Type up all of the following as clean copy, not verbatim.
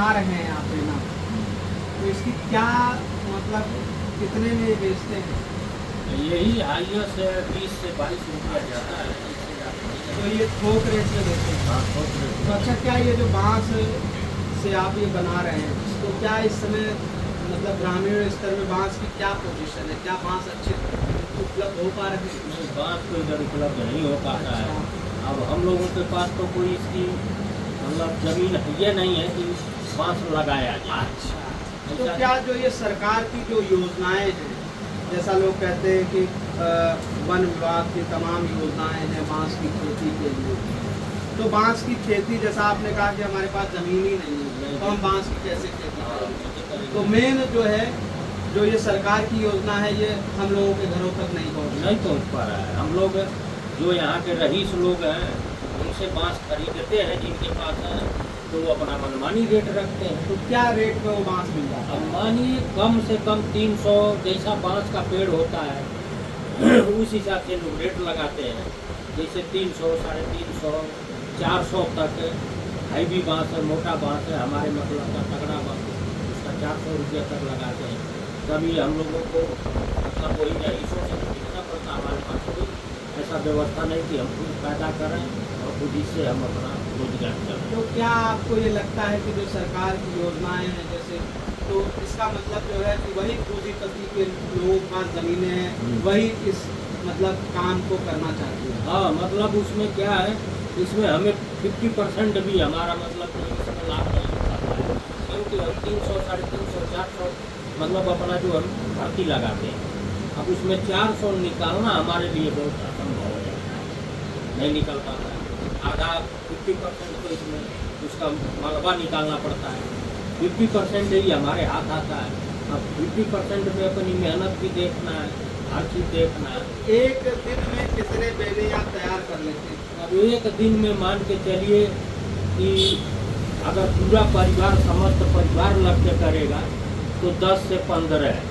बना रहे हैं आप ना, तो इसकी क्या मतलब कितने में बेचते हैं? यही हाईएस्ट 20 से 22 रुपया जाता है, इससे ज़्यादा नहीं तो जाता। ये थोक रेट में देते हैं। हाँ, थोक रेट। तो अच्छा, क्या ये जो बांस से आप ये बना रहे हैं, तो क्या इस समय मतलब ग्रामीण स्तर में बांस की क्या पोजीशन है? क्या बांस अच्छे उपलब्ध हो पा रहे हैं? नहीं, बांस तो इधर उपलब्ध नहीं हो पाता है। अब हम लोगों के पास तो कोई इसकी मतलब ज़मीन ये नहीं है कि बांस लगाया जाए। अच्छा, तो क्या जो ये सरकार की जो योजनाएं हैं, जैसा लोग कहते हैं कि वन विभाग की तमाम योजनाएं हैं बांस की खेती के लिए, तो बांस की खेती जैसा आपने कहा कि हमारे पास ज़मीन ही नहीं है, तो हम बांस की कैसे खेती करेंगे? तो मेन जो है, जो ये सरकार की योजना है, ये हम लोगों के घरों तक नहीं पहुँच पा रहा है। हम लोग जो यहाँ के रईस लोग हैं, उनसे बांस खरीदते हैं जिनके पास है, तो वो अपना मनमानी रेट रखते हैं। तो क्या रेट में वो बांस मिल जाता अब है? मानिए कम से कम 300 जैसा बांस का पेड़ होता है, उस हिसाब से लोग रेट लगाते हैं। जैसे 300, 350, 400 तक हैवी बांस है, मोटा बांस है, हमारे मतलब का तगड़ा बांस, उसका 400 रुपया तक लगाते हैं। तभी हम लोगों को मतलब वही रईसों से खरीदना पड़ता। हमारे पास कोई ऐसा व्यवस्था नहीं कि हम खुद पैदा करें और खुद इससे हम अपना रोजगार करें। तो क्या आपको ये लगता है कि जो सरकार की योजनाएं हैं, जैसे, तो इसका मतलब जो है कि वही पूंजीपति के लोगों के पास ज़मीनें हैं, वही इस मतलब काम को करना चाहते हैं? हाँ, मतलब उसमें क्या है, इसमें हमें 50% भी हमारा मतलब इसमें लाभ नहीं होता है, क्योंकि हम 300, 350, 400 मतलब अपना जो हम भर्ती लगाते हैं, अब उसमें 400 निकालना हमारे लिए बहुत असंभव है, नहीं निकल पाता है। आधा 50% तो इसमें उसका मलबा निकालना पड़ता है, 50% ही हमारे हाथ आता है। अब 50% में अपनी मेहनत भी देखना है, हर चीज़ देखना है। एक दिन में कितने बेले आप तैयार कर लेते हैं? अब एक दिन में मान के चलिए कि अगर पूरा परिवार, समस्त परिवार लग के करेगा तो 10 से 15 है।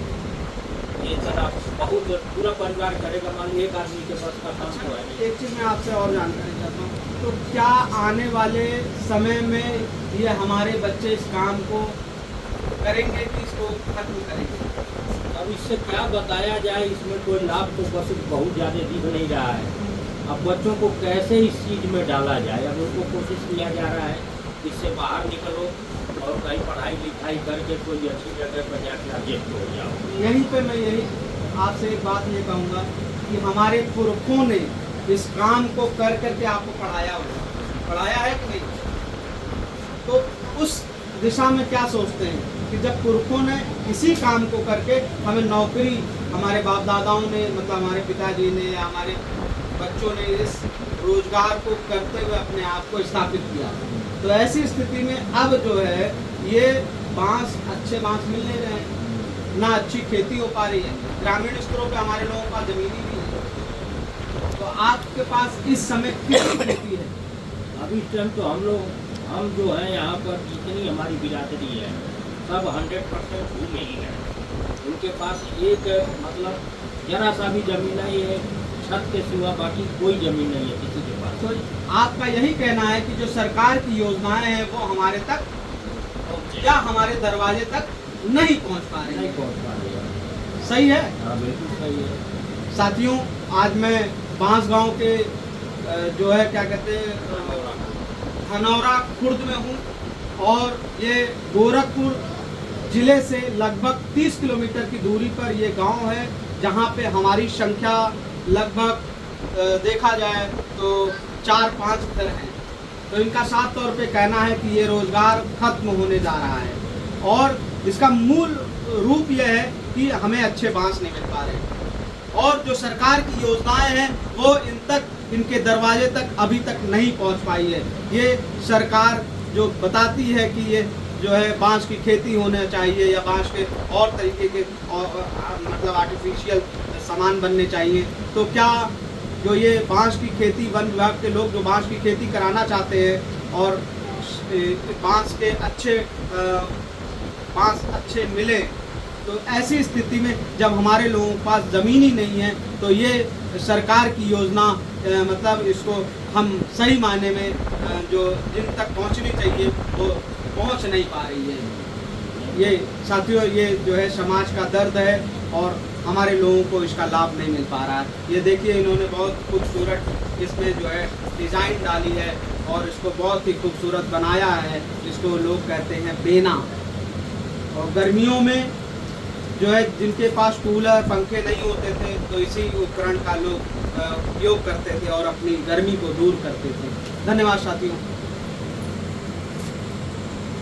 ये तरह बहुत पूरा परिवार करेगा, मान लीजिए एक आदमी के पास का काम तो है नहीं। एक चीज़ मैं आपसे और जानकारी चाहता हूँ, तो क्या आने वाले समय में ये हमारे बच्चे इस काम को करेंगे कि इसको खत्म करेंगे? अब इससे क्या बताया जाए, इसमें कोई लाभ तो बस बहुत ज़्यादा दिख नहीं रहा है। अब बच्चों को कैसे इस चीज़ में डाला जाए, अब उनको कोशिश किया जा रहा है इससे बाहर निकलो और कहीं पढ़ाई लिखाई करके कोई अच्छी जगह पर जाकर एडजस्ट हो जाओ। यहीं पे मैं यही आपसे एक बात ये कहूँगा कि हमारे पुरखों ने इस काम को कर करके आपको पढ़ाया है कि नहीं? तो उस दिशा में क्या सोचते हैं कि जब पुरखों ने इसी काम को करके हमें नौकरी, हमारे बाप दादाओं ने, मतलब हमारे पिताजी ने या हमारे बच्चों ने इस रोजगार को करते हुए अपने आप को स्थापित किया, तो ऐसी स्थिति में अब जो है ये बांस, अच्छे बांस मिल नहीं रहे हैं, ना अच्छी खेती हो पा रही है, ग्रामीण स्तरों पे हमारे लोगों का जमीन ही नहीं है। तो आपके पास इस समय कितनी खेती है? अब इस टाइम तो हम जो हैं यहाँ पर जितनी हमारी बिरादरी है सब 100% भूमि ही है। उनके पास एक मतलब जरा सा भी ज़मीन है, ये छत के सिवा बाकी कोई ज़मीन नहीं है किसी के पास। तो आपका यही कहना है कि जो सरकार की योजनाएं हैं वो हमारे तक या हमारे दरवाजे तक नहीं पहुंच पा रही नहीं है? पहुँच पा रही है। सही है हाँ, बिल्कुल सही है। साथियों, आज मैं बांसगांव के जो है क्या कहते हैं धनौरा खुर्द में हूँ, और ये गोरखपुर जिले से लगभग 30 किलोमीटर की दूरी पर ये गांव है, जहाँ पे हमारी संख्या लगभग देखा जाए तो 4-5 घर हैं। तो इनका साफ तौर पे कहना है कि ये रोज़गार खत्म होने जा रहा है, और इसका मूल रूप यह है कि हमें अच्छे बांस नहीं मिल पा रहे, और जो सरकार की योजनाएं हैं वो इनके दरवाजे तक अभी तक नहीं पहुंच पाई है। ये सरकार जो बताती है कि ये जो है बांस की खेती होना चाहिए या बांस के और तरीके के मतलब आर्टिफिशियल सामान बनने चाहिए, तो क्या जो ये बांस की खेती, वन विभाग के लोग जो बांस की खेती कराना चाहते हैं और बांस के बांस अच्छे मिले, तो ऐसी स्थिति में जब हमारे लोगों के पास ज़मीन ही नहीं है, तो ये सरकार की योजना मतलब इसको हम सही मायने में जो जिन तक पहुंचनी चाहिए वो पहुंच नहीं पा रही है। ये साथियों, ये जो है समाज का दर्द है और हमारे लोगों को इसका लाभ नहीं मिल पा रहा है। ये देखिए, इन्होंने बहुत खूबसूरत इसमें जो है डिज़ाइन डाली है और इसको बहुत ही खूबसूरत बनाया है। इसको लोग कहते हैं बेना। और गर्मियों में जो है जिनके पास कूलर पंखे नहीं होते थे तो इसी उपकरण का लोग उपयोग करते थे और अपनी गर्मी को दूर करते थे। धन्यवाद साथियों।